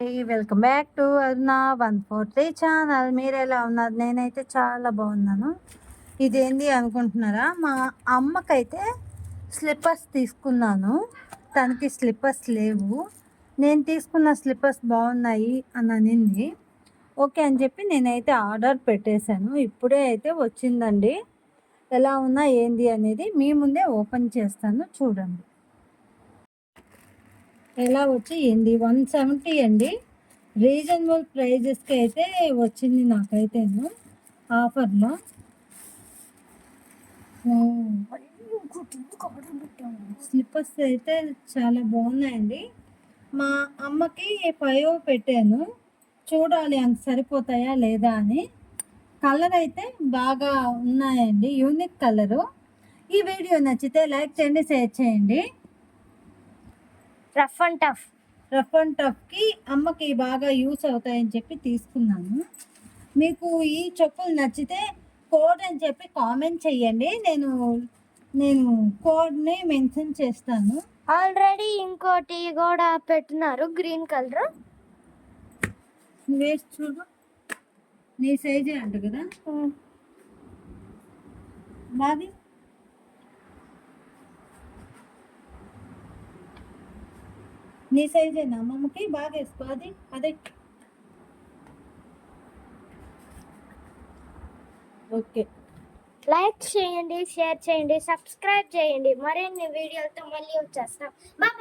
Welcome back to Aruna 143 channel. మీరు ఎలా ఉన్నారు? నేనైతే చాలా బాగున్నాను. ఇదేంటి అనుకుంటున్నారా? మా అమ్మకైతే స్లిప్పర్స్ తీసుకున్నాను. తనకి స్లిప్పర్స్ లేవు. నేను తీసుకున్న స్లిప్పర్స్ బాగున్నాయి అని అనింది. ఓకే అని చెప్పి నేనైతే ఆర్డర్ పెట్టేశాను. ఇప్పుడే అయితే వచ్చిందండి. ఎలా ఉన్నా ఏంది అనేది మీ ముందే ఓపెన్ చేస్తాను, చూడండి. ఎలా వచ్చి ఏంది 170 అండి. రీజనబుల్ ప్రైజెస్కి అయితే వచ్చింది నాకైతేను ఆఫర్లో. స్లిప్పర్స్ అయితే చాలా బాగున్నాయండి. మా అమ్మకి 5 పెట్టాను, చూడాలి అంత సరిపోతాయా లేదా అని. కలర్ అయితే బాగా ఉన్నాయండి, యూనిక్ కలరు. ఈ వీడియో నచ్చితే లైక్ చేయండి, షేర్ చేయండి. రఫ్ అండ్ టఫ్కి అమ్మకి బాగా యూస్ అవుతాయని చెప్పి తీసుకున్నాను. మీకు ఈ చెప్పులు నచ్చితే కోడ్ అని చెప్పి కామెంట్ చేయండి. నేను కోడ్ని మెన్షన్ చేస్తాను. ఆల్రెడీ ఇంకోటి కూడా పెట్టినారు, గ్రీన్ కలర్. వేస్ట్ చూడు, నీ సైజే అంట కదా. బాది నీ సైజేనా? అమ్మమ్మకి బాగా వేసుకో. అదే ఓకే. లైక్ చేయండి, షేర్ చేయండి, సబ్స్క్రైబ్ చేయండి. మరిన్ని వీడియోలతో మళ్ళీ వచ్చేస్తాం. బాయ్.